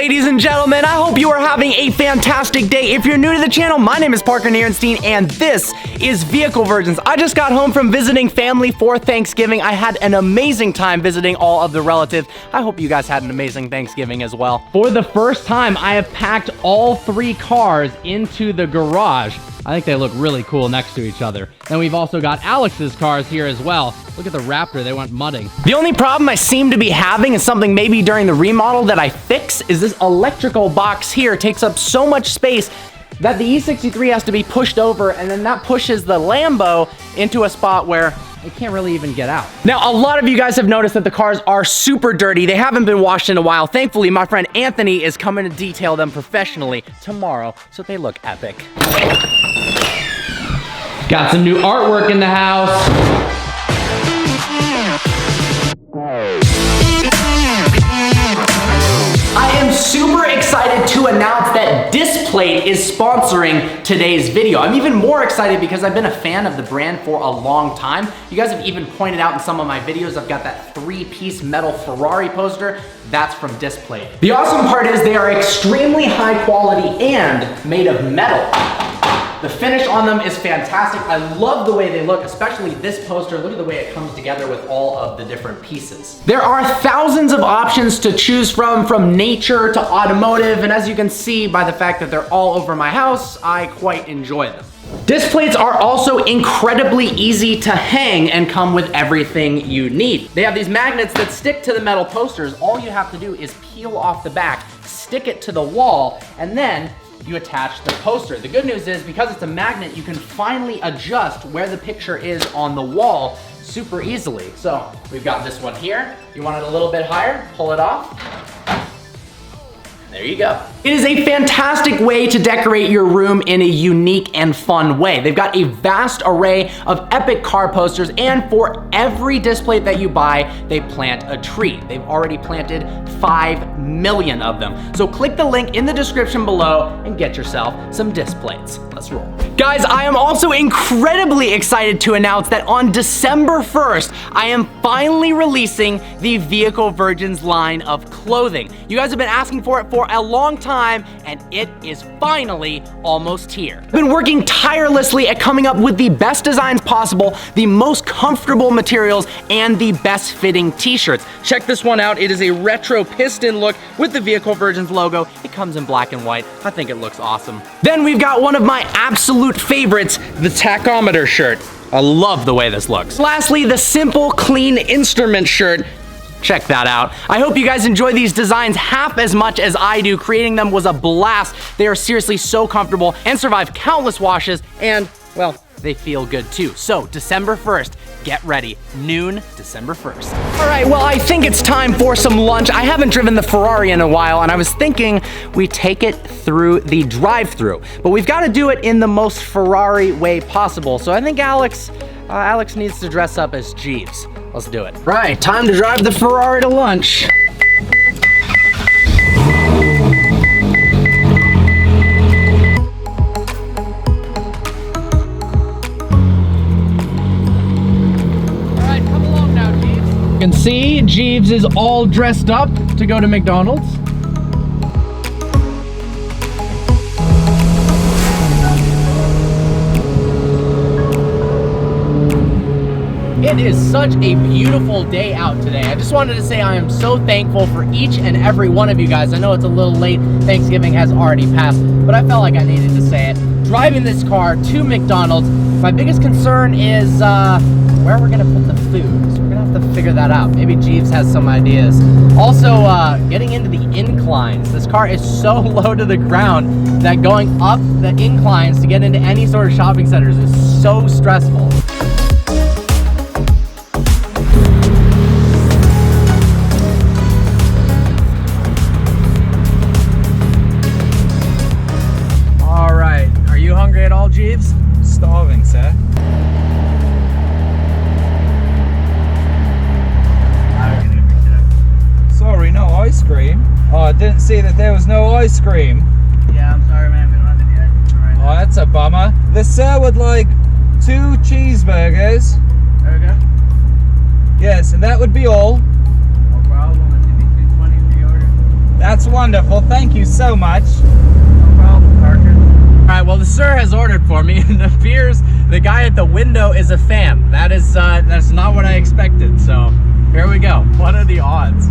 ladies and gentlemen. I hope you are having a fantastic day. If you're new to the channel, my name is Parker Nierenstein, and this is Vehicle Virgins. I just got home from visiting family for Thanksgiving. I had an amazing time visiting all of the relatives. I hope you guys had an amazing Thanksgiving as well. For the first time, I have packed all 3 cars into the garage. I think they look really cool next to each other. Then we've also got Alex's cars here as well. Look at the Raptor, they went mudding. The only problem I seem to be having is something maybe during the remodel that I fix is this electrical box here takes up so much space that the E63 has to be pushed over, and then that pushes the Lambo into a spot where it can't really even get out. Now, a lot of you guys have noticed that the cars are super dirty. They haven't been washed in a while. Thankfully, my friend Anthony is coming to detail them professionally tomorrow, so they look epic. Got some new artwork in the house. I am super excited to announce that Displate is sponsoring today's video. I'm even more excited because I've been a fan of the brand for a long time. You guys have even pointed out in some of my videos, I've got that 3-piece metal Ferrari poster. That's from Displate. The awesome part is they are extremely high quality and made of metal. The finish on them is fantastic. I love the way they look, especially this poster. Look at the way it comes together with all of the different pieces. There are thousands of options to choose from nature to automotive, and as you can see by the fact that they're all over my house, I quite enjoy them. Displates are also incredibly easy to hang and come with everything you need. They have these magnets that stick to the metal posters. All you have to do is peel off the back, stick it to the wall, and then you attach the poster. The good news is because it's a magnet, you can finally adjust where the picture is on the wall super easily. So we've got this one here. You want it a little bit higher, pull it off. There you go. It is a fantastic way to decorate your room in a unique and fun way. They've got a vast array of epic car posters, and for every Displate that you buy, they plant a tree. They've already planted 5 million of them. So click the link in the description below and get yourself some Displates. Let's roll. Guys, I am also incredibly excited to announce that on December 1st, I am finally releasing the Vehicle Virgins line of clothing. You guys have been asking for it for a long time, and it is finally almost here. I've been working tirelessly at coming up with the best designs possible, the most comfortable materials, and the best fitting t-shirts. Check this one out. It is a retro piston look with the Vehicle Virgins logo. It comes in black and white. I think it looks awesome. Then we've got one of my absolute favorites, the tachometer shirt. I love the way this looks. Lastly, the simple, clean instrument shirt. Check that out. I hope you guys enjoy these designs half as much as I do. Creating them was a blast. They are seriously so comfortable and survive countless washes, and, well, they feel good too. So, December 1st, get ready. Noon, December 1st. All right, well, I think it's time for some lunch. I haven't driven the Ferrari in a while, and I was thinking we take it through the drive-thru, but we've got to do it in the most Ferrari way possible. So I think Alex needs to dress up as Jeeves. Let's do it. Right, time to drive the Ferrari to lunch. All right, come along now, Jeeves. You can see Jeeves is all dressed up to go to McDonald's. It is such a beautiful day out today. I just wanted to say I am so thankful for each and every one of you guys. I know it's a little late, Thanksgiving has already passed, but I felt like I needed to say it. Driving this car to McDonald's, my biggest concern is where we're gonna put the food. So we're gonna have to figure that out. Maybe Jeeves has some ideas. Also, getting into the inclines. This car is so low to the ground that going up the inclines to get into any sort of shopping centers is so stressful. At all, Jeeves? Starving, sir. Sorry, no ice cream. Oh, I didn't see that there was no ice cream. Yeah, I'm sorry, man. We don't have it yet. Right now. Oh, that's a bummer. The sir would like 2 cheeseburgers. There we go. Yes, and that would be all. No problem. It's $2.20 for your order. That's wonderful. Thank you so much. Alright, well the sir has ordered for me, and it appears the guy at the window is a fan. That's not what I expected, so here we go. What are the odds?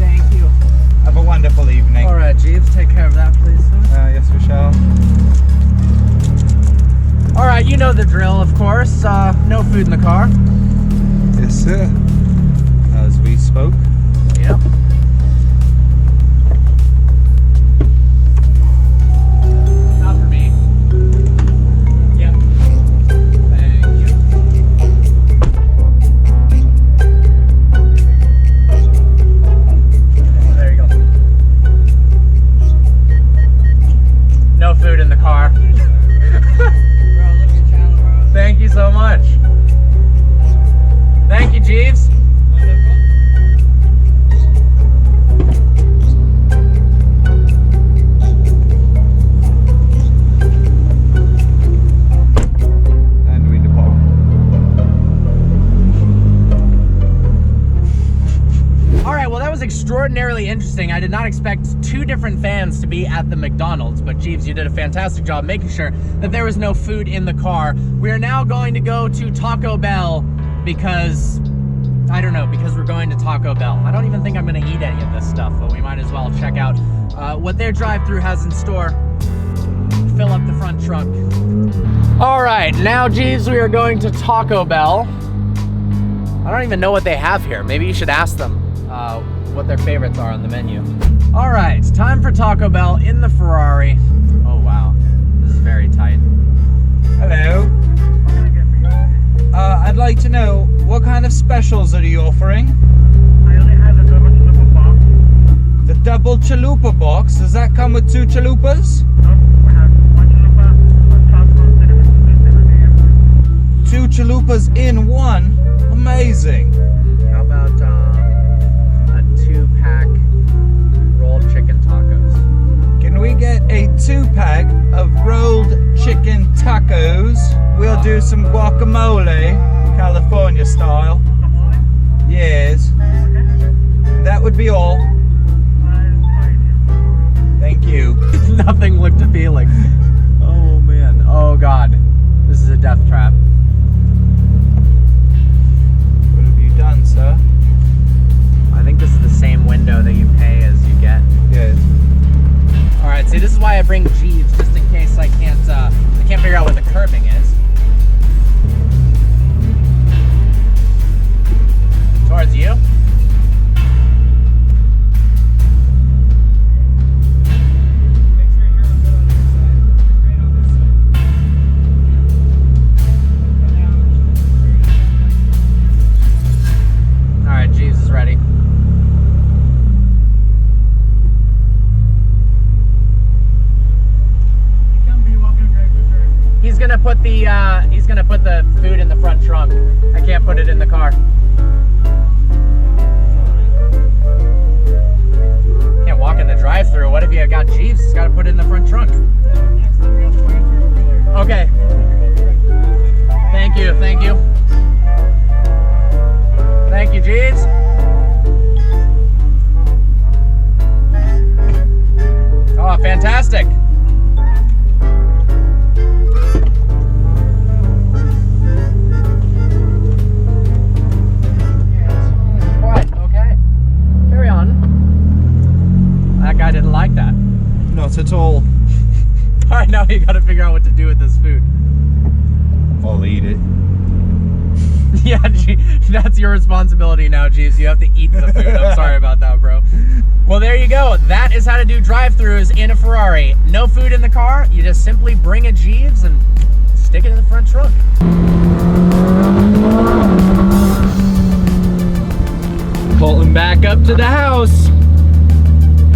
Thank you. Have a wonderful evening. Alright, Jeeves, take care of that, please. Yes, we shall. Alright, you know the drill, of course. No food in the car. Yes, sir. As we spoke. Yep. Not for me. Yep. Thank you. There you go. No food in the car. Thank you so much. Thank you, Jeeves. And we depart. All right, well, that was extraordinarily interesting. I did not expect two different fans to be at the McDonald's, but Jeeves, you did a fantastic job making sure that there was no food in the car. We are now going to go to Taco Bell because, I don't know, because we're going to Taco Bell. I don't even think I'm gonna eat any of this stuff, but we might as well check out what their drive-thru has in store. Fill up the front trunk. All right, now, Jeeves, we are going to Taco Bell. I don't even know what they have here. Maybe you should ask them what their favorites are on the menu. All right, time for Taco Bell in the Ferrari. Oh, wow, this is very tight. Hello. I'd like to know, what kind of specials are you offering? I only have the double chalupa box. The double chalupa box, does that come with 2 chalupas? Nope, we have one chalupa, one taco, and 2 chalupas in one? Amazing. How about a 2-pack rolled chicken tacos? Can we get a 2-pack of rolled chicken tacos? We'll do some guacamole, California style. Yes. That would be all. Thank you. Nothing looked appealing. Oh man. Oh god. This is a death trap. What have you done, sir? I think this is the same window that you pay as you get. Yes. Alright, see, this is why I bring Jeeves, just in case I can't figure out what the curbing is. Towards you? Alright, Jeeves is ready. He's gonna put the food in the front trunk. I can't put it in the car. Can't walk in the drive-thru. What if you got Jeeves? He's gotta put it in the front trunk. Okay. Thank you, thank you. Thank you, Jeeves. Oh, fantastic. I didn't like that. Not at all. Alright, now you gotta figure out what to do with this food. I'll eat it. Yeah, that's your responsibility now, Jeeves. You have to eat the food. I'm sorry about that, bro. Well, there you go. That is how to do drive-thrus in a Ferrari. No food in the car. You just simply bring a Jeeves and stick it in the front trunk. Pulling back up to the house.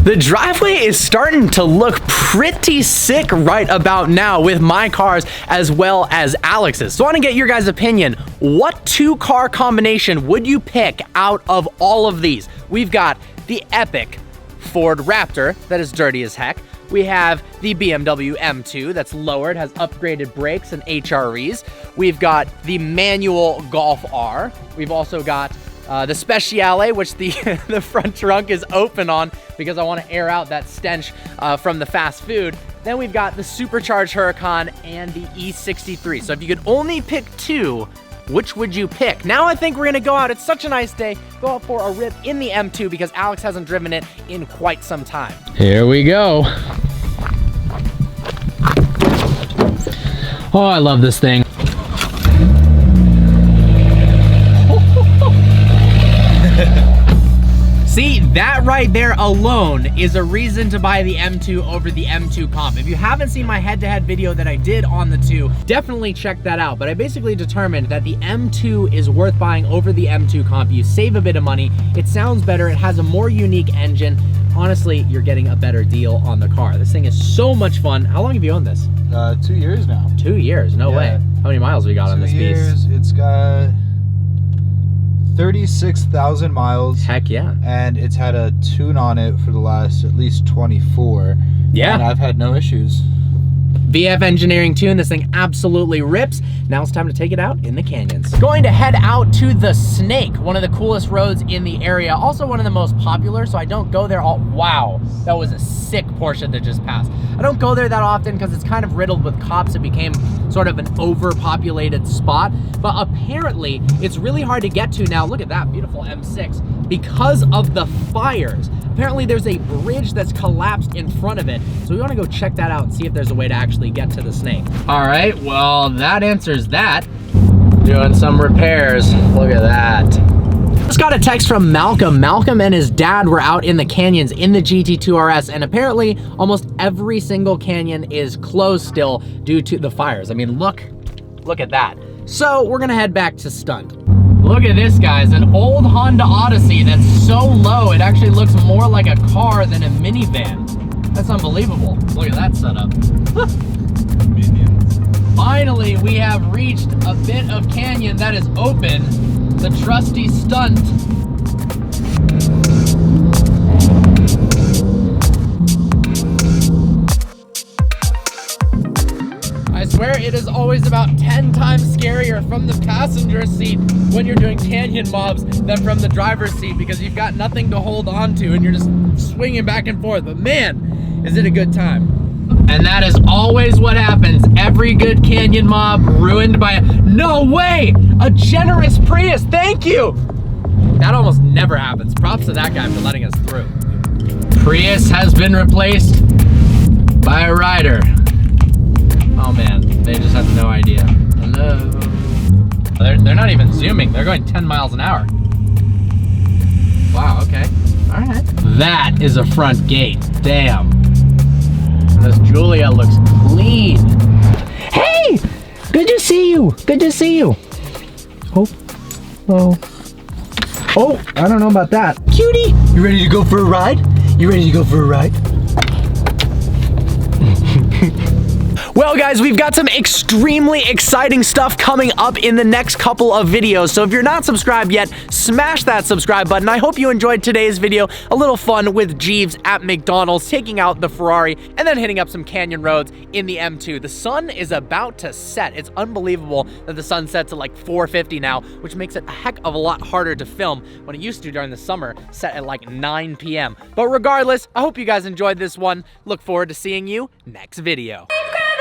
The driveway is starting to look pretty sick right about now with my cars as well as Alex's. So I want to get your guys' opinion. What 2-car combination would you pick out of all of these? We've got the epic Ford Raptor that is dirty as heck. We have the BMW M2 that's lowered, has upgraded brakes and HREs. We've got the manual Golf R. We've also got the Speciale, which the front trunk is open on because I want to air out that stench from the fast food. Then we've got the supercharged Huracan and the E63. So if you could only pick two, which would you pick? Now I think we're gonna go out. It's such a nice day. Go out for a rip in the M2 because Alex hasn't driven it in quite some time. Here we go. Oh, I love this thing. See, that right there alone is a reason to buy the M2 over the M2 Comp. If you haven't seen my head-to-head video that I did on the two, definitely check that out. But I basically determined that the M2 is worth buying over the M2 Comp. You save a bit of money, it sounds better, it has a more unique engine. Honestly, you're getting a better deal on the car. This thing is so much fun. How long have you owned this? 2 years now. 2 years, no way. How many miles have you got on this 2 years, piece? it's got 36,000 miles. Heck yeah. And it's had a tune on it for the last at least 24. Yeah. And I've had no issues. VF Engineering tune, this thing absolutely rips. Now it's time to take it out in the canyons. Going to head out to the Snake, one of the coolest roads in the area, also one of the most popular, so I don't go there all, wow, that was a sick Porsche that just passed. I don't go there that often because it's kind of riddled with cops. It became sort of an overpopulated spot, but apparently it's really hard to get to now. Look at that beautiful M6 because of the fires. Apparently there's a bridge that's collapsed in front of it, so we want to go check that out and see if there's a way to actually get to the Snake. All right, well, that answers that. Doing some repairs. Look at that. Just got a text from Malcolm. Malcolm and his dad were out in the canyons in the GT2 RS, and apparently almost every single canyon is closed still due to the fires. I mean, look at that. So we're gonna head back to Stunt. Look at this, guys, an old Honda Odyssey that's so low, it actually looks more like a car than a minivan. That's unbelievable. Look at that setup. Minions. Finally, we have reached a bit of canyon that is open, the trusty Stunt. I swear it is always about 10 times scarier from the passenger seat when you're doing canyon mobs than from the driver's seat because you've got nothing to hold on to and you're just swinging back and forth. But man, is it a good time. And that is always what happens. Every good canyon mob ruined by no way, a generous Prius, thank you. That almost never happens. Props to that guy for letting us through. Prius has been replaced by a rider. Oh man, they just have no idea. Hello. They're not even zooming. They're going 10 miles an hour. Wow, okay. All right. That is a front gate. Damn. This Julia looks clean. Hey! Good to see you. Good to see you. Oh. Oh. Oh, I don't know about that. Cutie, you ready to go for a ride? You ready to go for a ride? Well guys, we've got some extremely exciting stuff coming up in the next couple of videos. So if you're not subscribed yet, smash that subscribe button. I hope you enjoyed today's video. A little fun with Jeeves at McDonald's, taking out the Ferrari, and then hitting up some canyon roads in the M2. The sun is about to set. It's unbelievable that the sun sets at like 4:50 now, which makes it a heck of a lot harder to film when it used to during the summer, set at like 9 p.m. But regardless, I hope you guys enjoyed this one. Look forward to seeing you next video. Gravity.